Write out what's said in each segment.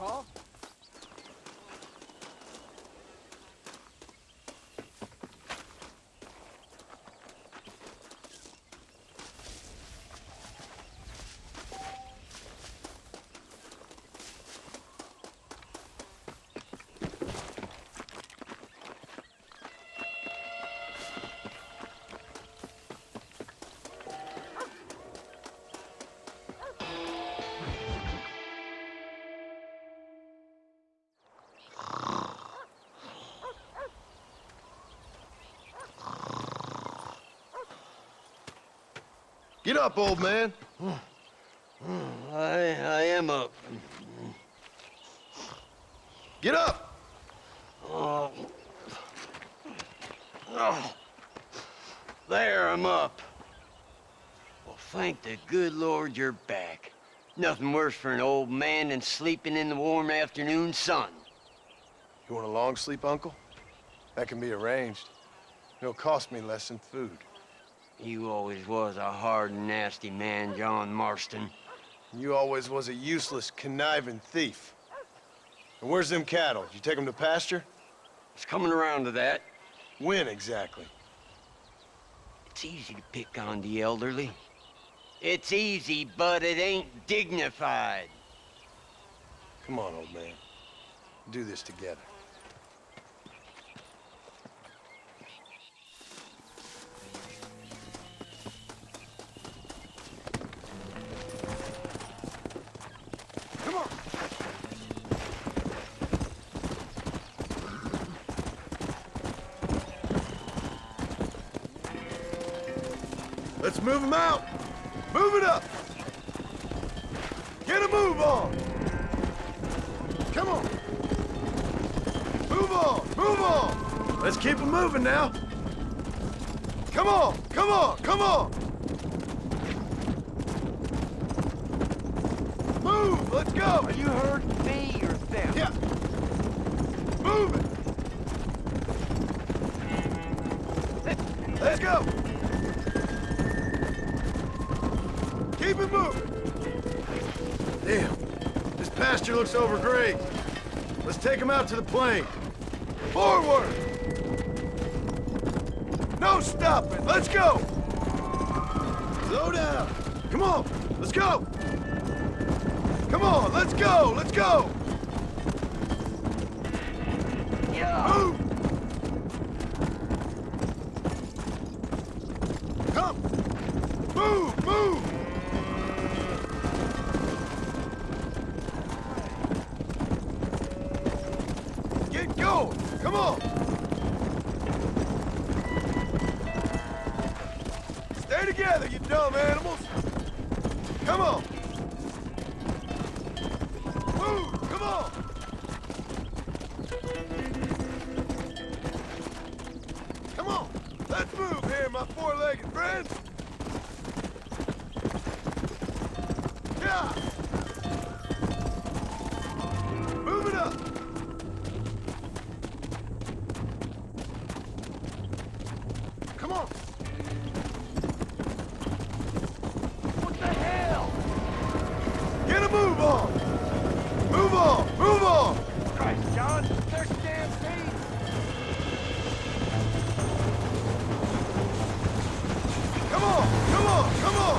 huh? Get up, old man. I am up. Get up! Oh. Oh. There, I'm up. Well, thank the good Lord you're back. Nothing worse for an old man than sleeping in the warm afternoon sun. You want a long sleep, Uncle? That can be arranged. It'll cost me less than food. You always was a hard and nasty man, John Marston. You always was a useless, conniving thief. And where's them cattle? Did you take them to pasture? It's coming around to that. When exactly? It's easy to pick on the elderly. It's easy, but it ain't dignified. Come on, old man. Do this together. Come on! Let's move them out! Move it up! Get a move on! Come on! Move on! Move on! Let's keep them moving now! Come on! Come on! Come on! Move! Let's go! Are you hurting me or them? Yeah! Move it! Let's go! Keep it moving! Damn, this pasture looks overgrazed. Let's take him out to the plain. Forward! No stopping! Let's go! Slow down! Come on! Let's go! Come on! Let's go! Let's go! Yeah. Move! Come! Move! Move! Get going! Come on! Stay together, you dumb animals! Come on! Move! Come on! Come on! Let's move here, my four-legged friends! Yeah! Move it up! Come on! What the hell? Get a move on! Move on! Move on! Christ, John, there's stampede. Come on! Come on! Come on!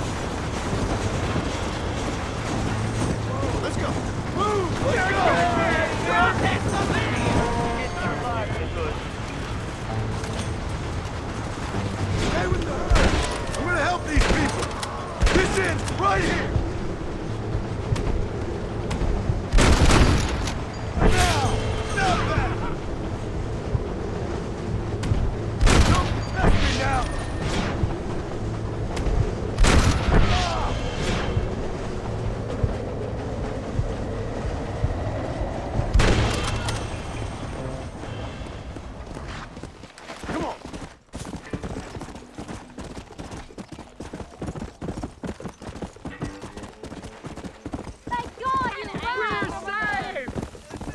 Let's go! Move! Let's go! Stay with the herd! I'm gonna help these people! This ends right here! Now! Now that! Don't mess me now! Come on! Thank God you're alive!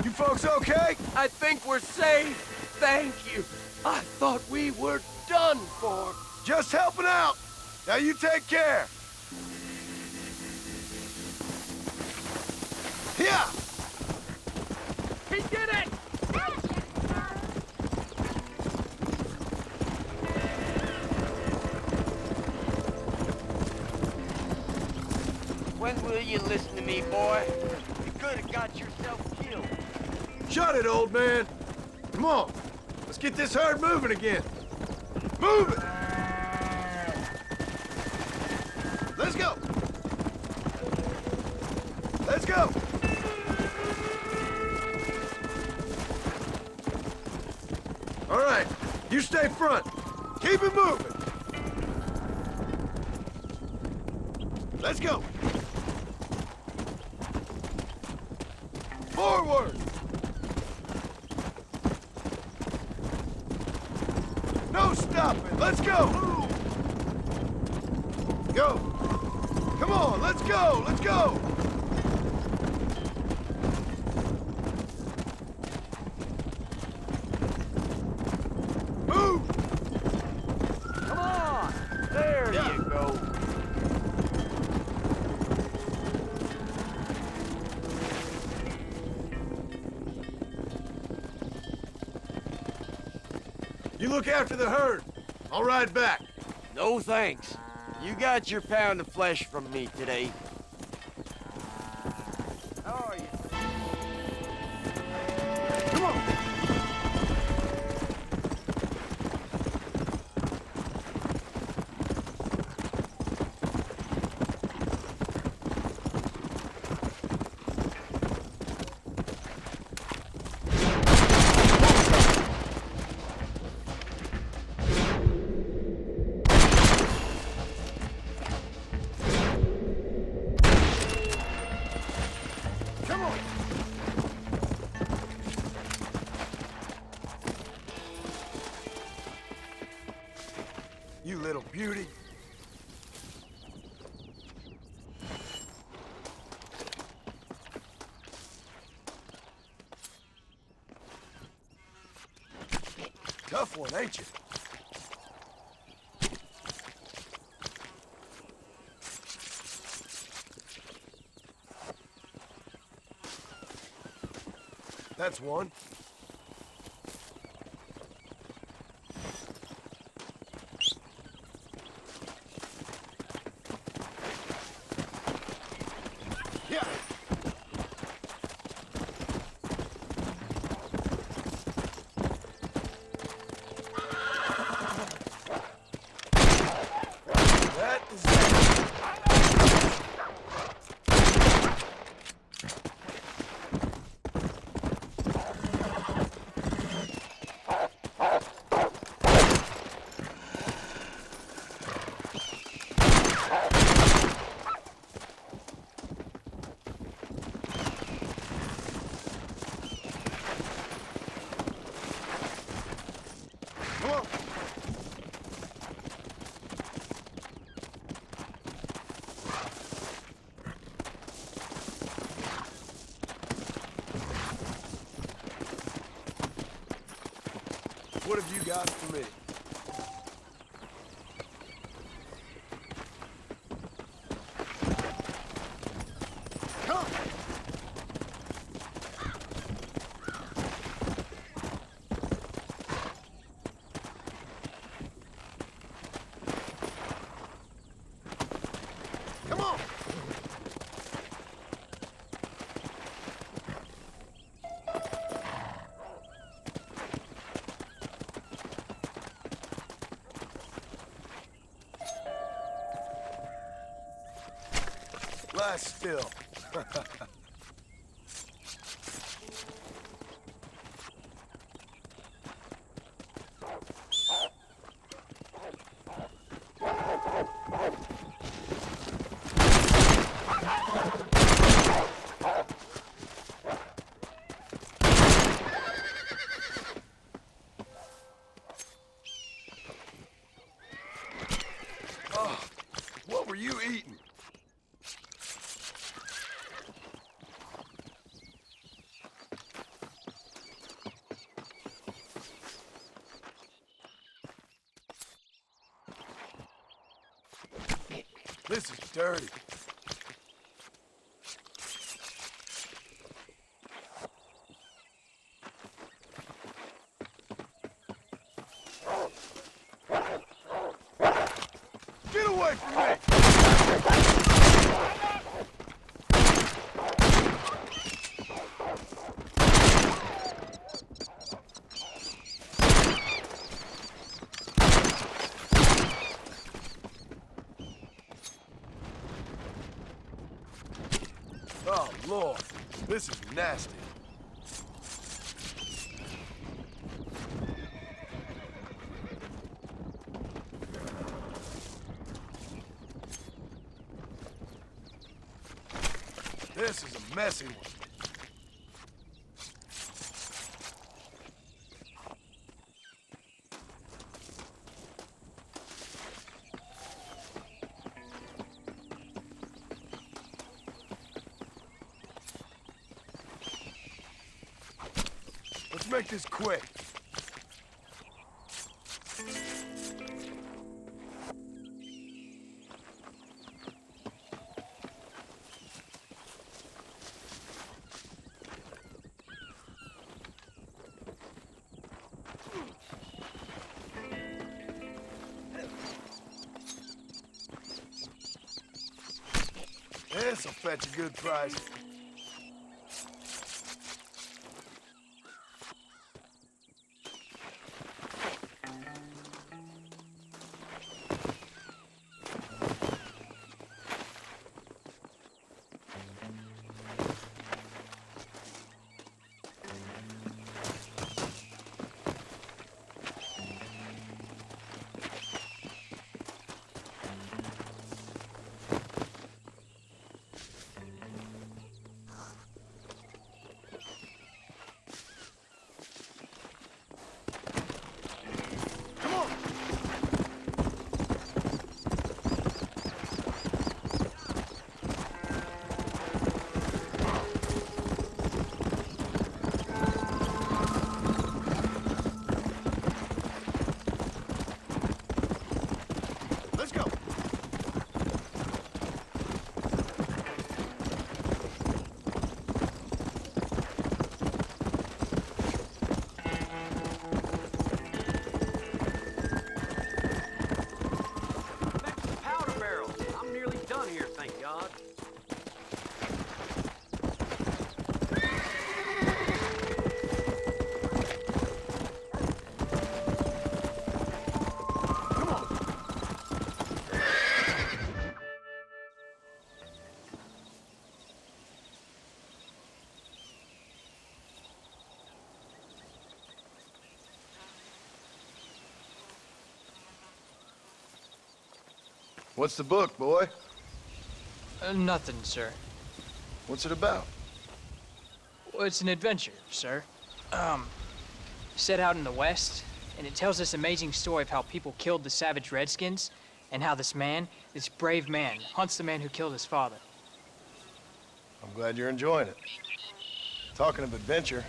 You folks okay? I think we're safe. Thank you. I thought we were done for. Just helping out! Now you take care! Yeah! He did it! When will you listen to me, boy? You could have got yourself killed. Shut it, old man. Come on. Let's get this herd moving again. Move it! Let's go! Let's go! All right, you stay front. Keep it moving. Let's go. Forward! No stopping! Let's go! Go! Come on, let's go! Let's go! Move! Come on! There you go. You look after the herd. I'll ride back. No thanks. You got your pound of flesh from me today. How are you? Come on! Come on! You little beauty. Tough one, ain't you? That's one. Yeah. That is Come on. What have you got for me? Come! Come on! Lie still. Oh, what were you eating? This is dirty. away from me! Oh, Lord. This is nasty. This is a messy one. Let's make this quick. This'll fetch a good price. What's the book, boy? Nothing, sir. What's it about? Well, it's an adventure, sir. Set out in the West, and it tells this amazing story of how people killed the savage Redskins, and how this man, this brave man, hunts the man who killed his father. I'm glad you're enjoying it. Talking of adventure,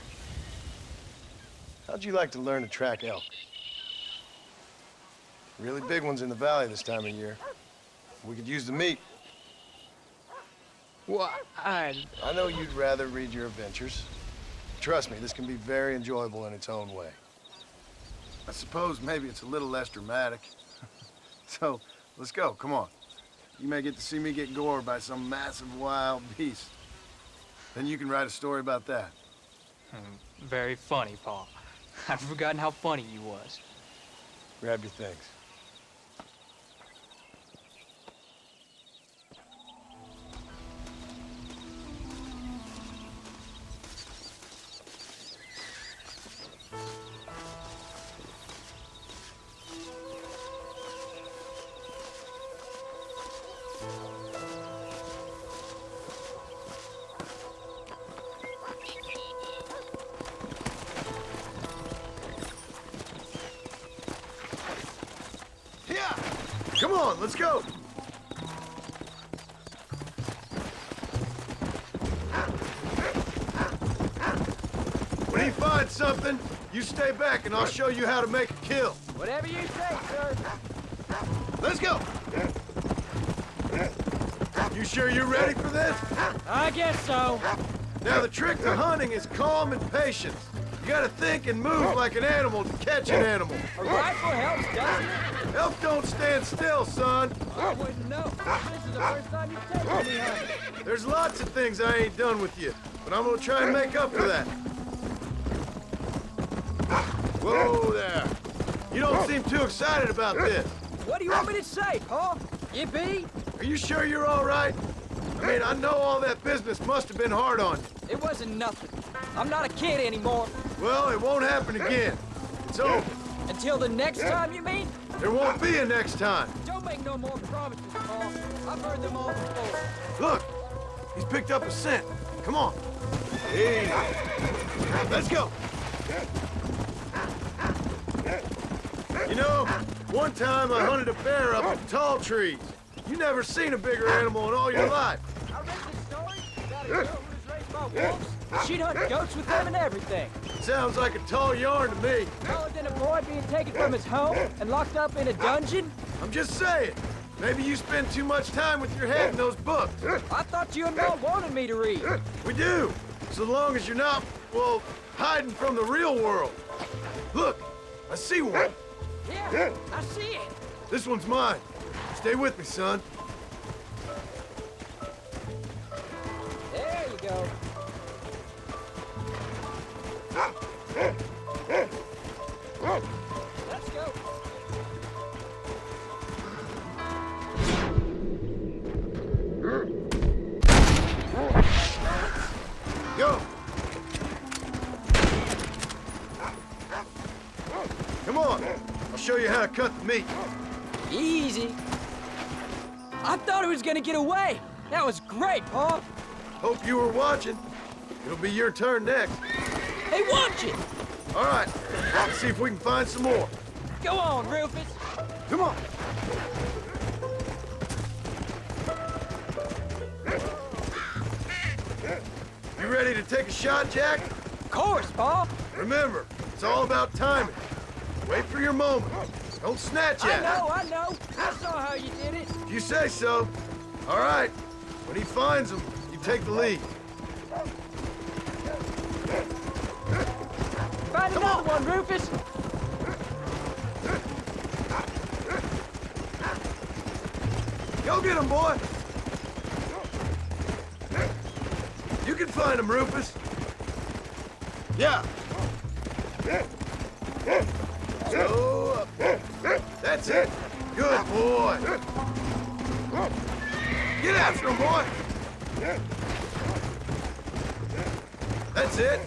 how'd you like to learn to track elk? Really big ones in the valley this time of year. We could use the meat. Well, I know you'd rather read your adventures. Trust me, this can be very enjoyable in its own way. I suppose maybe it's a little less dramatic. So, let's go, come on. You may get to see me get gored by some massive wild beast. Then you can write a story about that. Very funny, Paul. I've forgotten how funny you was. Grab your things. Come on, let's go! When you find something, you stay back and I'll show you how to make a kill. Whatever you say, sir. Let's go! You sure you're ready for this? I guess so. Now the trick to hunting is calm and patience. You gotta think and move like an animal to catch an animal. A rifle helps, doesn't it? Elk don't stand still, son. I wouldn't know. This is the first time you've taken me hunting. There's lots of things I ain't done with you, but I'm gonna try and make up for that. Whoa there. You don't seem too excited about this. What do you want me to say, Paul? Yippee? Are you sure you're all right? I mean, I know all that business must have been hard on you. It wasn't nothing. I'm not a kid anymore. Well, it won't happen again. It's over. Until the next time, you mean? There won't be a next time. Don't make no more promises, Paul. I've heard them all before. Look, he's picked up a scent. Come on. Hey, let's go. You know, one time I hunted a bear up in tall trees. You never seen a bigger animal in all your life. I read this story about a girl who was raised by wolves. She'd hunt goats with them and everything. Sounds like a tall yarn to me. Taller than a boy being taken from his home and locked up in a dungeon. I'm just saying. Maybe you spend too much time with your head in those books. I thought you and Mom wanted me to read. We do, so long as you're not, well, hiding from the real world. Look, I see one. Yeah, I see it. This one's mine. Stay with me, son. There you go. Let's go. Go. Come on. I'll show you how to cut the meat. Easy. I thought he was gonna get away. That was great, Paul. Hope you were watching. It'll be your turn next. Hey, watch it. All right. Let's see if we can find some more. Go on, Rufus. Come on. You ready to take a shot, Jack? Of course, Paul. Remember, it's all about timing. Wait for your moment. Don't snatch at it. I know. I saw how you did it. If you say so. All right. When he finds them, you take the lead. Find another one, Rufus. Go get him, boy. You can find him, Rufus. Yeah. So up. That's it. Good boy. Get after him, boy. That's it.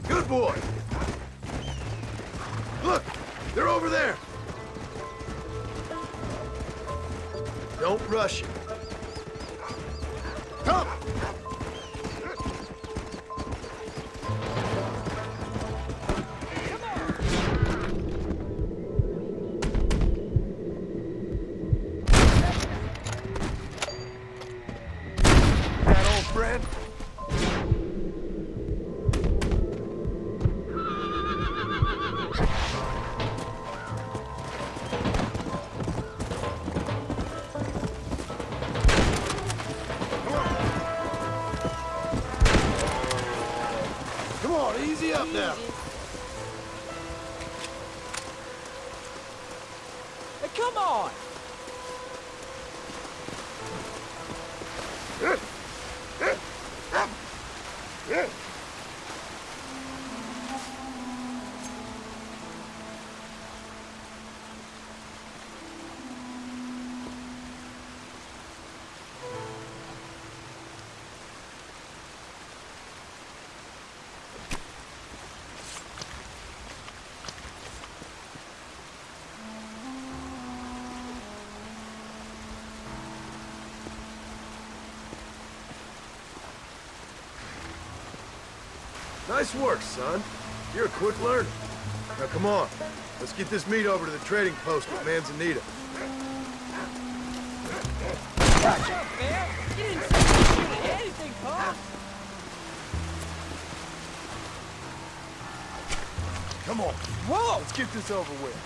Good boy. Look, they're over there. Don't rush it. Come. That old friend. Come on, easy up now. Hey, come on. Nice work, son. You're a quick learner. Now come on. Let's get this meat over to the trading post at Manzanita. What's up, man? You didn't say anything, Paul. Come on. Whoa! Let's get this over with.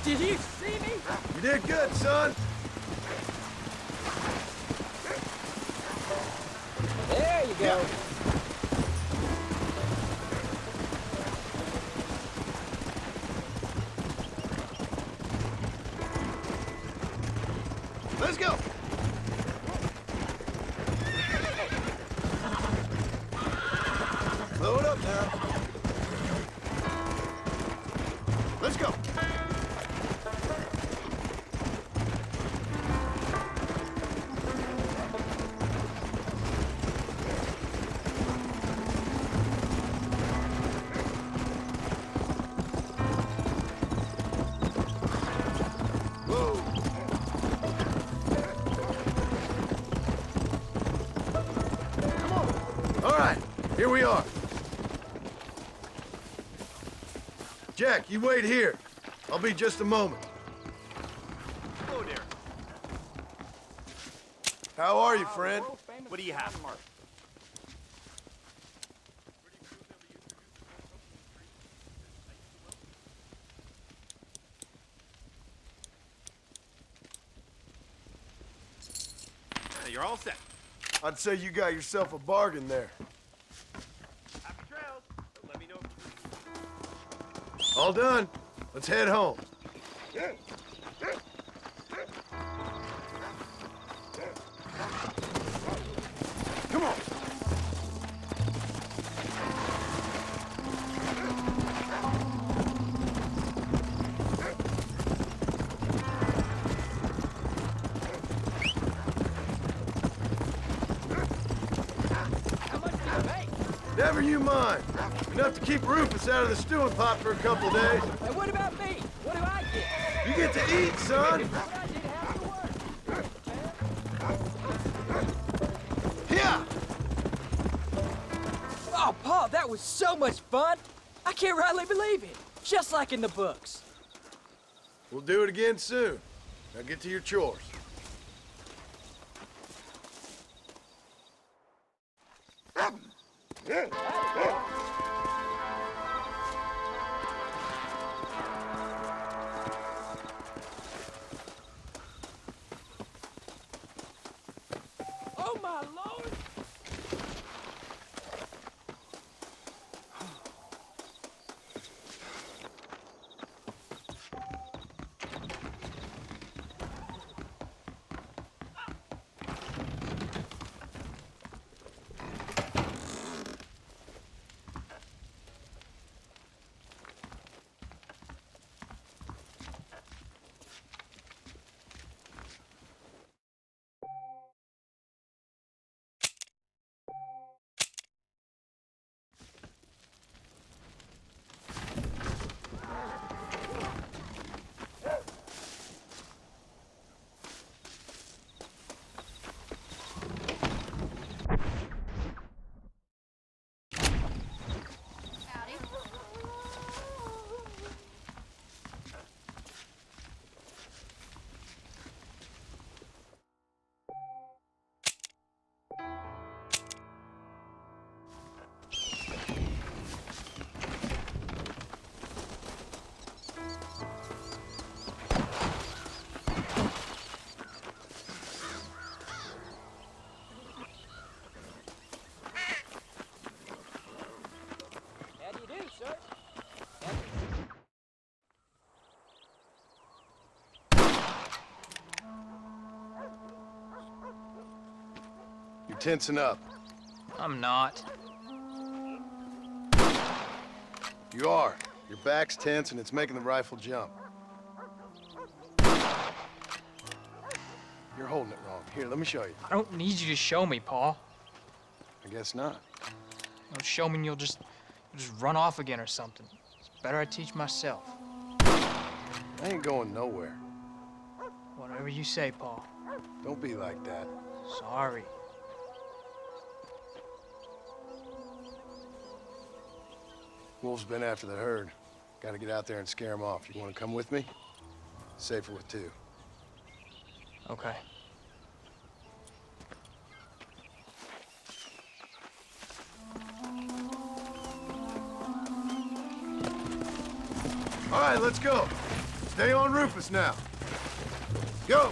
Did you see me? You did good, son. There you go. Let's go. Slow it up now. Let's go. Whoa. Come on. All right, here we are. Jack, you wait here. I'll be just a moment. Hello there. How are you, friend? What do you have? You're all set. I'd say you got yourself a bargain there. Happy trails. Let me know. All done. Let's head home. Come on. How much did you make? Never you mind. Enough to keep Rufus out of the stewing pot for a couple of days. And what about me? What do I get? You get to eat, son. But I did half the work. Yeah. Oh, Paul, that was so much fun. I can't rightly believe it. Just like in the books. We'll do it again soon. Now get to your chores. Oh, my Lord. How do you do, sir? You're tensing up. I'm not. You are. Your back's tense and it's making the rifle jump. You're holding it wrong. Here, let me show you. I don't need you to show me, Paul. I guess not. Don't show me and you'll just run off again or something. It's better I teach myself. I ain't going nowhere. Whatever you say, Paul. Don't be like that. Sorry. Wolves been after the herd. Gotta get out there and scare them off. You wanna come with me? Safer with two. Okay. All right, let's go. Stay on Rufus now. Go!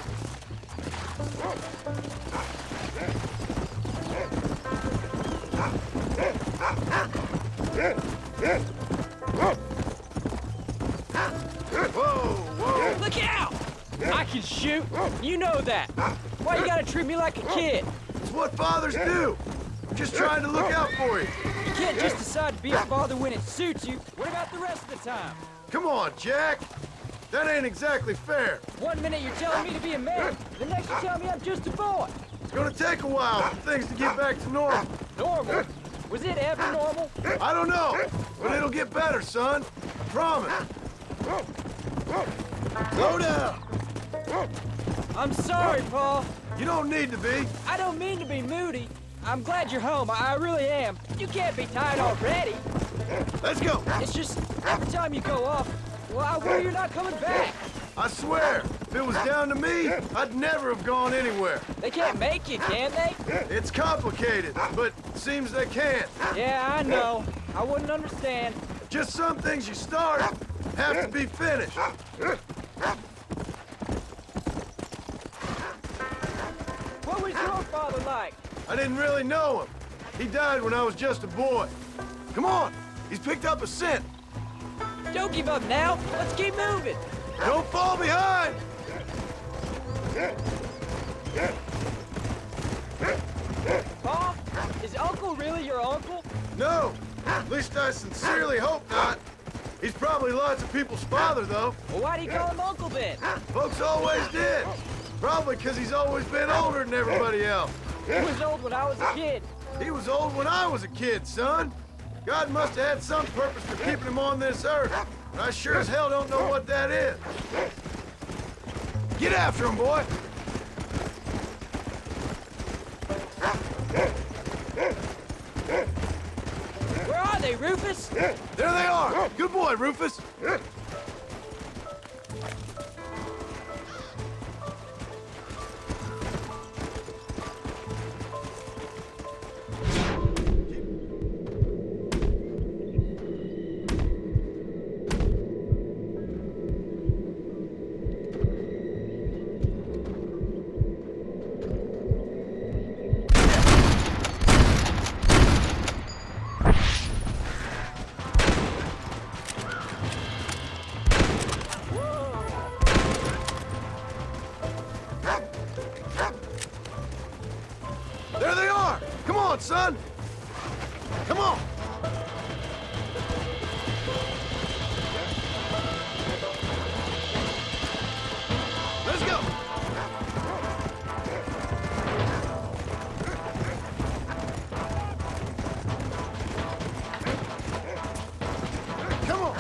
Whoa, whoa! Look out! I can shoot. You know that. Why you gotta treat me like a kid? It's what fathers do. I'm just trying to look out for you. You can't just decide to be a father when it suits you. What about the rest of the time? Come on, Jack. That ain't exactly fair. 1 minute you're telling me to be a man, the next you tell me I'm just a boy. It's gonna take a while for things to get back to normal. Normal? Was it ever normal? I don't know, but it'll get better, son. Promise. Slow down. I'm sorry, Paul. You don't need to be. I don't mean to be moody. I'm glad you're home. I really am. You can't be tired already. Let's go. It's just, every time you go off, well, I worry you're not coming back. I swear, if it was down to me, I'd never have gone anywhere. They can't make you, can they? It's complicated, but it seems they can. Yeah, I know. I wouldn't understand. Just some things you start have to be finished. What was your father like? I didn't really know him. He died when I was just a boy. Come on, he's picked up a scent. Don't give up now. Let's keep moving. Don't fall behind! Paul, is Uncle really your uncle? No, at least I sincerely hope not. He's probably lots of people's father, though. Well, why do you call him Uncle then? Folks always did. Probably because he's always been older than everybody else. He was old when I was a kid. He was old when I was a kid, son. God must have had some purpose for keeping him on this earth. And I sure as hell don't know what that is. Get after him, boy. Where are they, Rufus? There they are. Good boy, Rufus. There they are! Come on, son! Come on! Let's go! Come on!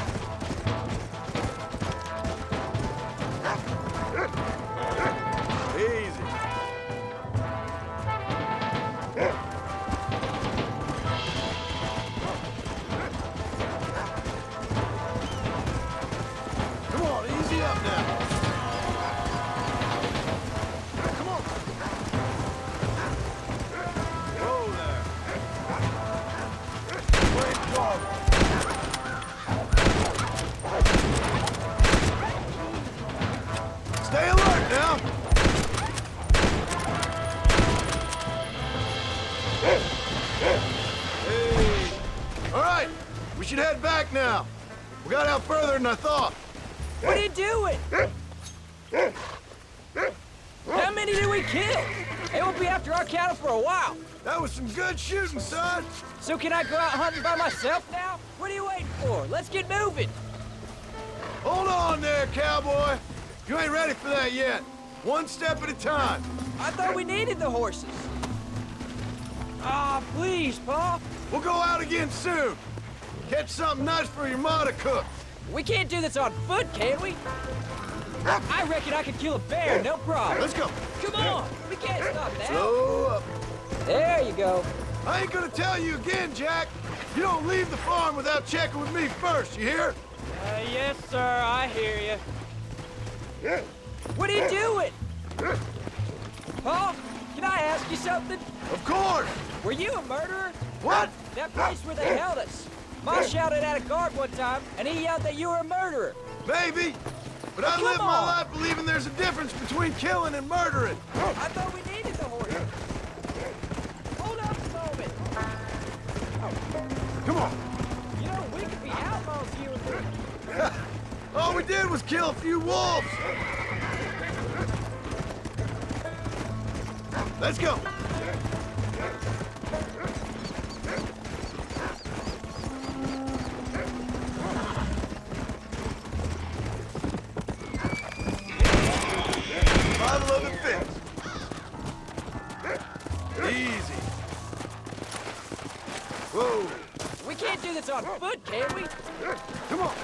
Easy. Come on, easy up now. Come on. Whoa there. Great dog. Stay alert now. Hey. All right, we should head back now. We got out further than I thought. What are you doing? How many did we kill? They won't be after our cattle for a while. That was some good shooting, son. So can I go out hunting by myself now? What are you waiting for? Let's get moving. Hold on there, cowboy. You ain't ready for that yet. One step at a time. I thought we needed the horses. Ah, please, Paul. We'll go out again soon. Catch something nice for your ma to cook. We can't do this on foot, can we? I reckon I could kill a bear, no problem. Let's go. Come on, we can't stop now. Slow up. There you go. I ain't gonna tell you again, Jack. You don't leave the farm without checking with me first, you hear? Yes, sir, I hear you. What are you doing? Paul, can I ask you something? Of course. Were you a murderer? What? That place where they held us. Ma shouted at a guard one time, and he yelled that you were a murderer. Maybe. But I live my life believing there's a difference between killing and murdering. I thought we needed the horse. Hold up a moment. Come on. You know, we could be outlaws, you and me. All we did was kill a few wolves. Let's go. Survival of the fittest. Easy. Whoa. We can't do this on foot, can we? Come on.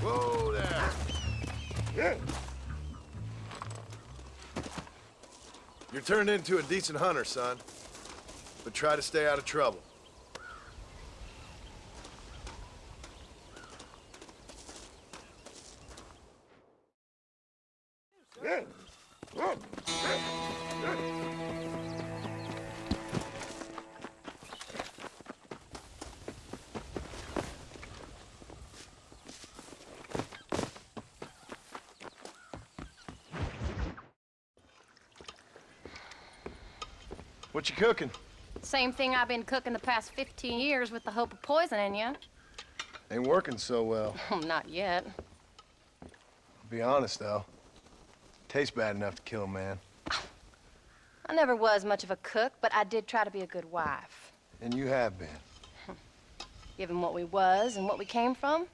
Whoa there. You're turned into a decent hunter, son. But try to stay out of trouble. What you cooking? Same thing I've been cooking the past 15 years with the hope of poisoning you. Ain't working so well. Not yet. Be honest, though. Tastes bad enough to kill a man. I never was much of a cook, but I did try to be a good wife. And you have been. Given what we was and what we came from,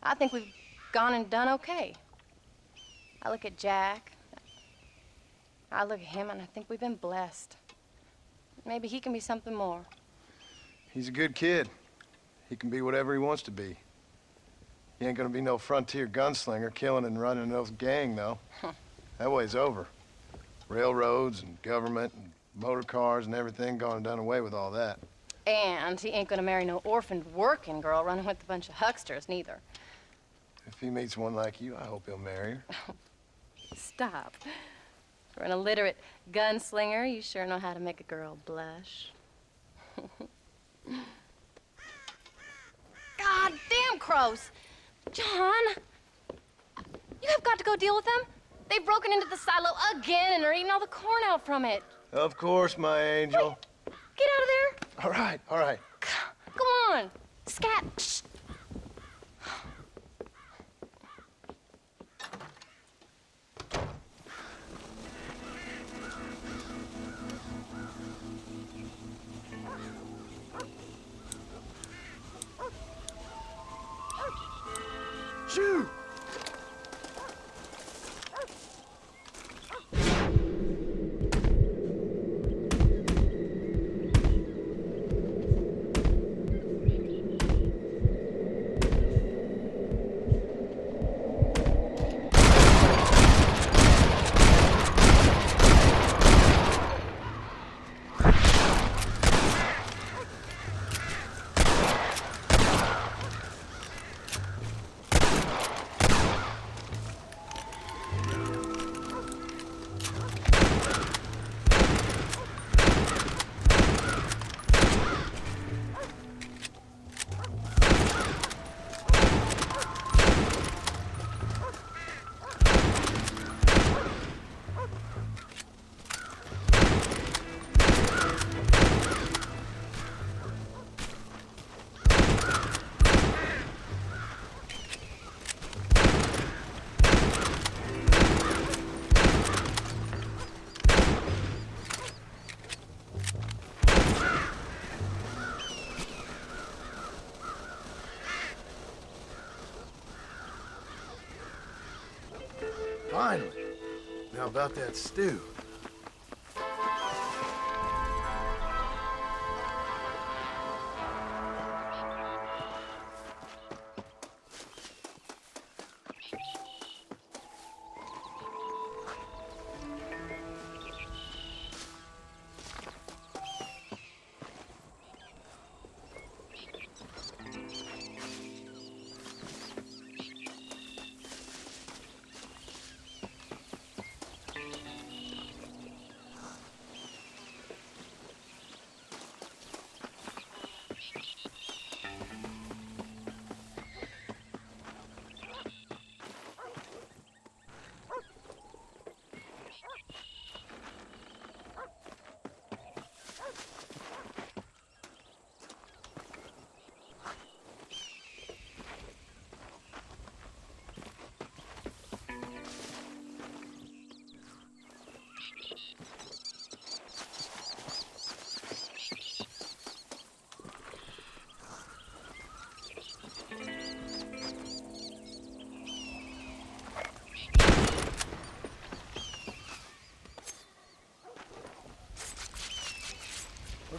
I think we've gone and done okay. I look at Jack. I look at him, and I think we've been blessed. Maybe he can be something more. He's a good kid. He can be whatever he wants to be. He ain't gonna be no frontier gunslinger killing and running no gang, though. That way's over. Railroads and government and motor cars and everything gone and done away with all that. And he ain't gonna marry no orphaned working girl running with a bunch of hucksters, neither. If he meets one like you, I hope he'll marry her. Stop. For an illiterate gunslinger, you sure know how to make a girl blush. God damn crows! John! You have got to go deal with them. They've broken into the silo again and are eating all the corn out from it. Of course, my angel. Wait, get out of there. All right, all right. Come on. Scat. Shh. Shoot! Finally. Now about that stew.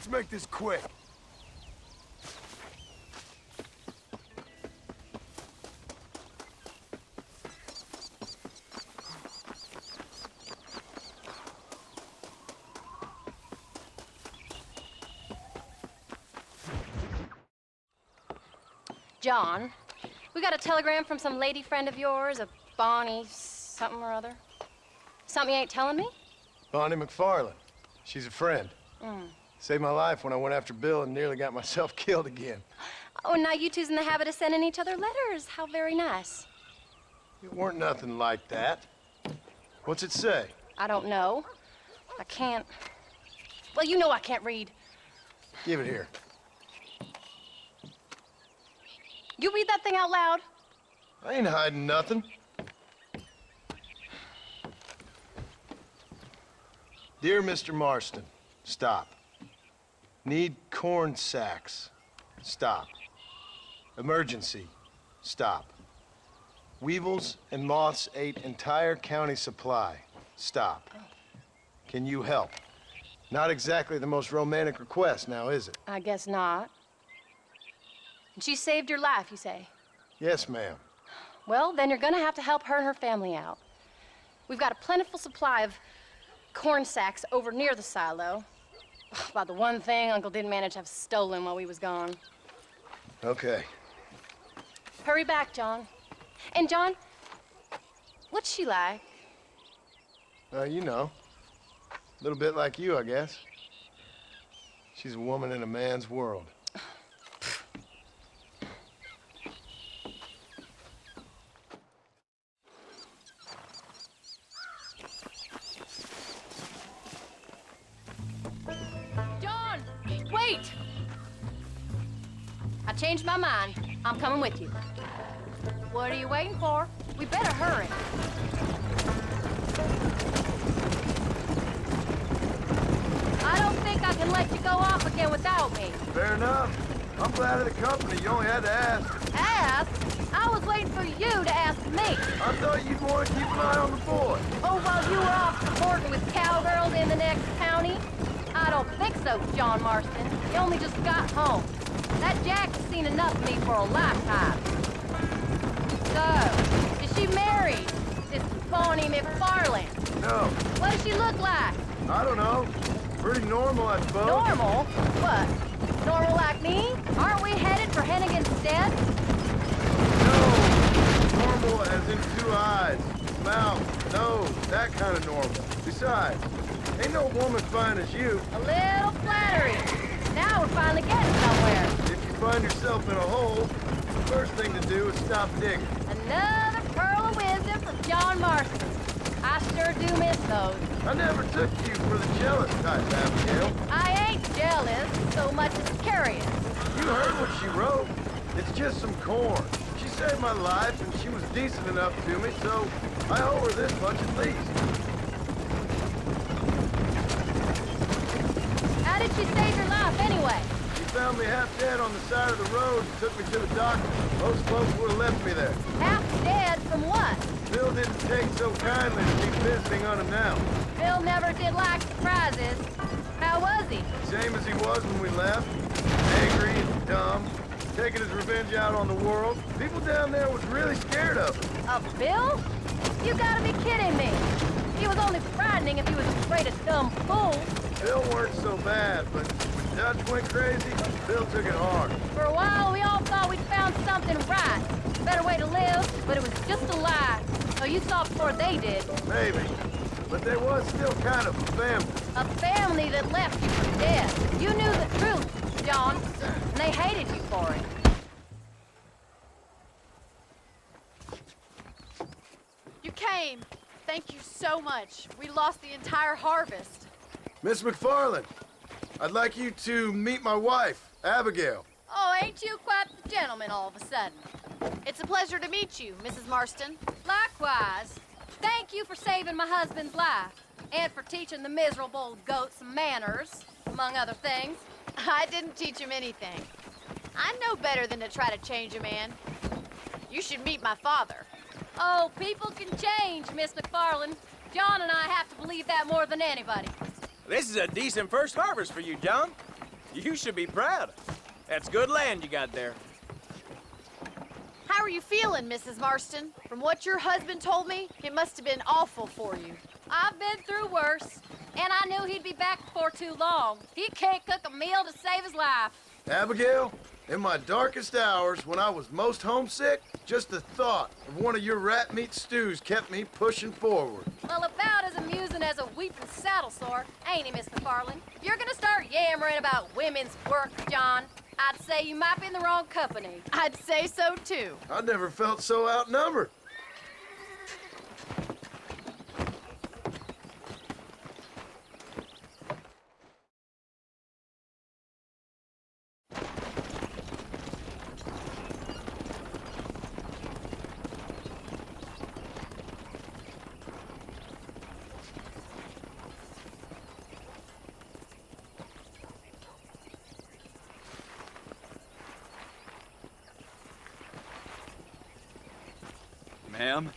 Let's make this quick. John, we got a telegram from some lady friend of yours, a Bonnie something or other. Something you ain't telling me? Bonnie McFarland. She's a friend. Saved my life when I went after Bill and nearly got myself killed again. Oh, and now you two's in the habit of sending each other letters. How very nice. It weren't nothing like that. What's it say? I don't know. I can't... Well, you know I can't read. Give it here. You read that thing out loud? I ain't hiding nothing. Dear Mr. Marston, stop. Need corn sacks. Stop. Emergency. Stop. Weevils and moths ate entire county supply. Stop. Can you help? Not exactly the most romantic request now, is it? I guess not. And she saved your life, you say? Yes, ma'am. Well, then you're gonna have to help her and her family out. We've got a plentiful supply of corn sacks over near the silo. About the one thing Uncle didn't manage to have stolen while we was gone. Okay. Hurry back, John. And John, what's she like? You know. A little bit like you, I guess. She's a woman in a man's world. John, wait! I changed my mind. I'm coming with you. What are you waiting for? We better hurry. I don't think I can let you go off again without me. Fair enough. I'm glad of the company. You only had to ask. Ask? I was waiting for you to ask me. I thought you'd want to keep an eye on the boy. Oh, while you were off supporting with cowgirls in the next county? I don't think so, John Marston. You only just got home. That Jack's seen enough of me for a lifetime. So, is she married? This Bonnie McFarland? No, What does she look like? I don't know. Pretty normal, I suppose. Normal? What? Normal like me? Aren't we headed for Hennigan's Stead? No, normal as in 2 eyes, mouth, nose, that kind of normal. Besides, ain't no woman fine as you. A little flattery. Now we're finally getting somewhere. If you find yourself in a hole, the first thing to do is stop digging. Another pearl of wisdom from John Marston. I sure do miss those. I never took you for the jealous type, Abigail. I ain't jealous so much as curious. You heard what she wrote. It's just some corn. She saved my life, and she was decent enough to me, so I owe her this much at least. How did she save your life anyway? She found me half dead on the side of the road and took me to the doctor. Most folks would have left me there. Half dead from what? Bill didn't take so kindly to me visiting unannounced. Bill never did like surprises. How was he? Same as he was when we left. Angry and dumb. Taking his revenge out on the world. People down there was really scared of him. Of Bill? You gotta be kidding me. He was only frightening if he was afraid of dumb fools. Bill weren't so bad, but when Dutch went crazy, Bill took it hard. For a while, we all thought we'd found something right. A better way to live, but it was just a lie. So you saw before they did. Maybe. But there was still kind of a family. A family that left you for dead. You knew the truth, John, and they hated you for it. You came. Thank you so much. We lost the entire harvest. Miss McFarland, I'd like you to meet my wife, Abigail. Oh, ain't you quite the gentleman all of a sudden? It's a pleasure to meet you, Mrs. Marston. Likewise. Thank you for saving my husband's life, and for teaching the miserable goat some manners, among other things. I didn't teach him anything. I know better than to try to change a man. You should meet my father. Oh, people can change, Miss McFarland. John and I have to believe that more than anybody. This is a decent first harvest for you, John. You should be proud. That's good land you got there. How are you feeling, Mrs. Marston? From what your husband told me, it must have been awful for you. I've been through worse, and I knew he'd be back before too long. He can't cook a meal to save his life. Abigail, in my darkest hours, when I was most homesick, just the thought of one of your rat meat stews kept me pushing forward. Well, about as amusing as a weeping saddle sore, ain't he, Mr. Farland? If you're gonna start yammering about women's work, John, I'd say you might be in the wrong company. I'd say so, too. I never felt so outnumbered. Ma'am?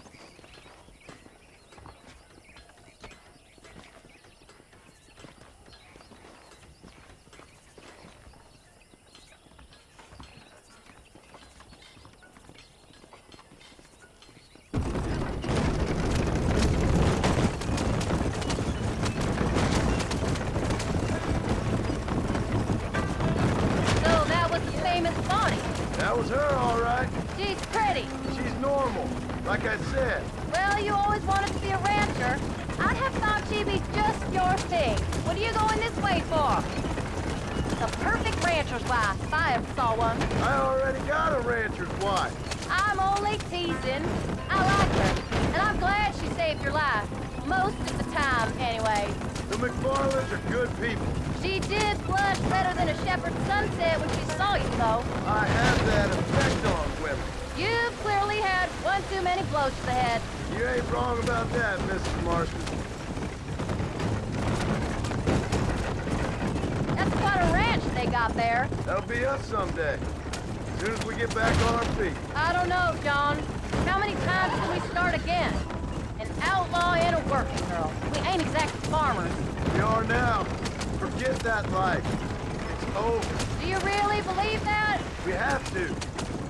So that was the famous Bonnie. That was her, all right. She's pretty. She's normal, like I said. Well, you always wanted to be a rancher. I'd have thought she'd be just your thing. What are you going this way for? The perfect rancher's wife, if I ever saw one. I already got a rancher's wife. I'm only teasing. I like her, and I'm glad she saved your life. Most of the time, anyway. The McFarlands are good people. She did blush better than a shepherd's sunset when she saw you, though. I have that effect on women. You've clearly had one too many blows to the head. You ain't wrong about that, Mrs. Marston. That's quite a ranch they got there. That'll be us someday. As soon as we get back on our feet. I don't know, John. How many times can we start again? An outlaw and a working girl. We ain't exactly farmers. We are now. Forget that life. It's over. Do you really believe that? We have to.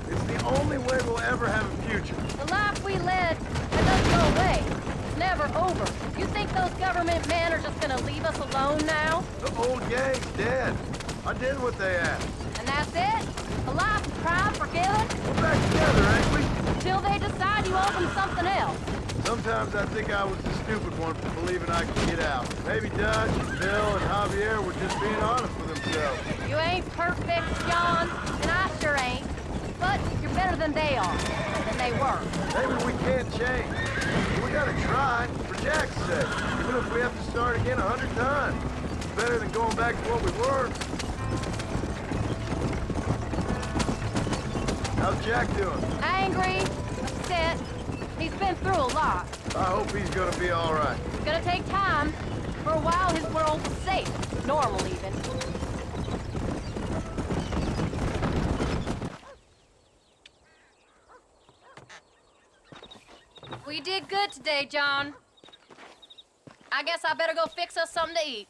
It's the only way we'll ever have a future. The life we led, it doesn't go away. It's never over. You think those government men are just gonna leave us alone now? The old gang's dead. I did what they asked. And that's it? A life of crime forgiven? We're back together, ain't we? Until they decide you owe them something else. Sometimes I think I was the stupid one for believing I could get out. Maybe Dutch, Bill, and Javier were just being honest with themselves. You ain't perfect, John, and I sure ain't. But you're better than they are, than they were. Maybe we can't change. We gotta try, for Jack's sake. Even if we have to start again 100 times. It's better than going back to what we were. How's Jack doing? Angry, upset. He's been through a lot. I hope he's gonna be all right. It's gonna take time. For a while, his world was safe. Normal, even. We did good today, John. I guess I better go fix us something to eat.